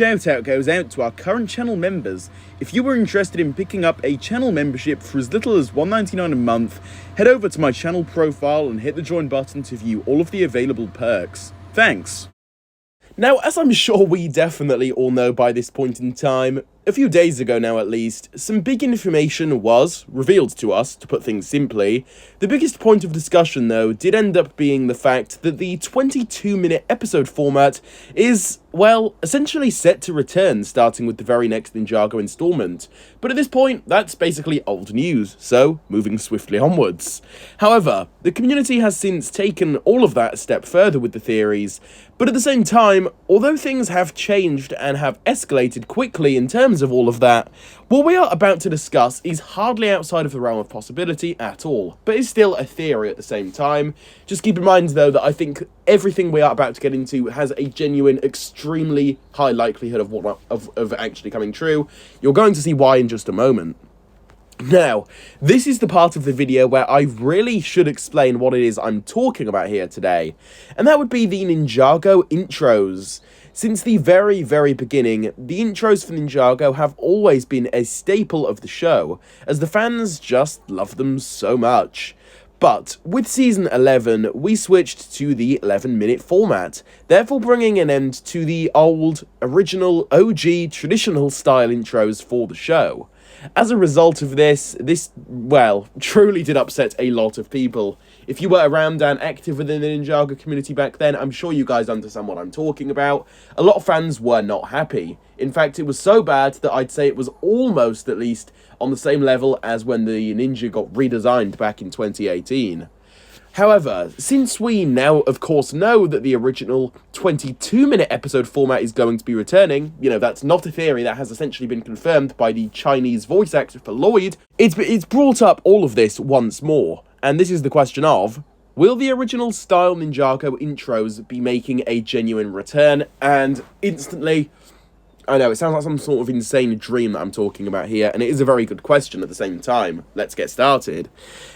shout out goes out to our current channel members. If you were interested in picking up a channel membership for as little as $1.99 a month, head over to my channel profile and hit the join button to view all of the available perks. Thanks. Now, as I'm sure we definitely all know by this point in time, a few days ago now at least, some big information was revealed to us, to put things simply. The biggest point of discussion, though, did end up being the fact that the 22-minute episode format is, well, essentially set to return starting with the very next Ninjago installment. But at this point, that's basically old news, so moving swiftly onwards. However, the community has since taken all of that a step further with the theories, but at the same time, although things have changed and have escalated quickly in terms of all of that, what we are about to discuss is hardly outside of the realm of possibility at all, but is still a theory at the same time. Just keep in mind though that I think everything we are about to get into has a genuine, extremely high likelihood of actually coming true. You're going to see why in just a moment. Now, this is the part of the video where I really should explain what it is I'm talking about here today, and that would be the Ninjago intros. Since the very, very beginning, the intros for Ninjago have always been a staple of the show, as the fans just love them so much. But with Season 11, we switched to the 11-minute format, therefore bringing an end to the old, original, OG, traditional style intros for the show. As a result of this, well, truly did upset a lot of people. If you were around and active within the Ninjago community back then, I'm sure you guys understand what I'm talking about. A lot of fans were not happy. In fact, it was so bad that I'd say it was almost, at least, on the same level as when the Ninja got redesigned back in 2018. However, since we now, of course, know that the original 22-minute episode format is going to be returning, you know, that's not a theory, that has essentially been confirmed by the Chinese voice actor for Lloyd, it's brought up all of this once more, and this is the question of, will the original style Ninjago intros be making a genuine return? And instantly, I know, it sounds like some sort of insane dream that I'm talking about here, and it is a very good question at the same time. Let's get started.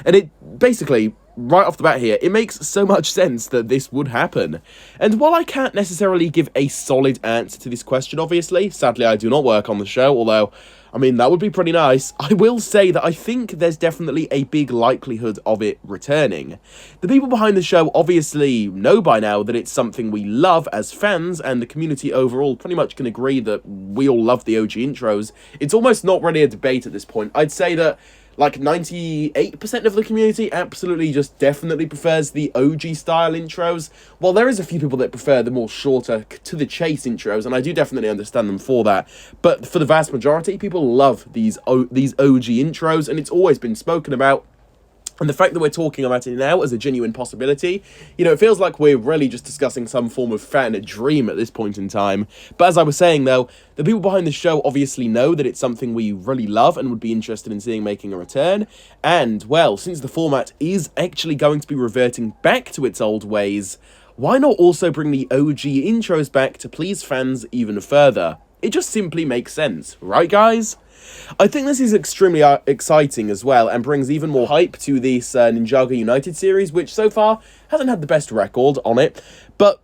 And it basically, right off the bat here, it makes so much sense that this would happen. And while I can't necessarily give a solid answer to this question, obviously, sadly I do not work on the show, although, I mean, that would be pretty nice, I will say that I think there's definitely a big likelihood of it returning. The people behind the show obviously know by now that it's something we love as fans, and the community overall pretty much can agree that we all love the OG intros. It's almost not really a debate at this point. I'd say that like 98% of the community absolutely just definitely prefers the OG style intros, while there is a few people that prefer the more shorter, to the chase intros, and I do definitely understand them for that. But for the vast majority, people love these OG intros, and it's always been spoken about. And the fact that we're talking about it now as a genuine possibility, you know, it feels like we're really just discussing some form of fan dream at this point in time. But as I was saying, though, the people behind the show obviously know that it's something we really love and would be interested in seeing making a return. And, well, since the format is actually going to be reverting back to its old ways, why not also bring the OG intros back to please fans even further? It just simply makes sense, right, guys? I think this is extremely exciting as well, and brings even more hype to this Ninjago United series, which so far hasn't had the best record on it, but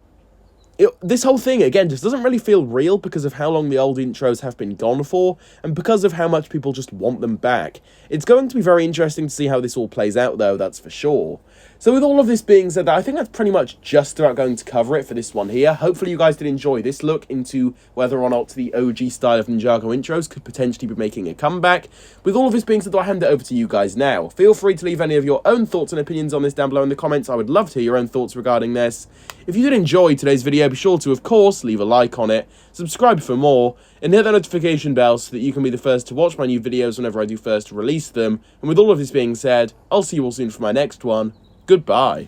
this whole thing, again, just doesn't really feel real because of how long the old intros have been gone for, and because of how much people just want them back. It's going to be very interesting to see how this all plays out, though, that's for sure. So with all of this being said, I think that's pretty much just about going to cover it for this one here. Hopefully you guys did enjoy this look into whether or not the OG style of Ninjago intros could potentially be making a comeback. With all of this being said, I'll hand it over to you guys now. Feel free to leave any of your own thoughts and opinions on this down below in the comments. I would love to hear your own thoughts regarding this. If you did enjoy today's video, be sure to, of course, leave a like on it, subscribe for more, and hit that notification bell so that you can be the first to watch my new videos whenever I do first release them. And with all of this being said, I'll see you all soon for my next one. Goodbye.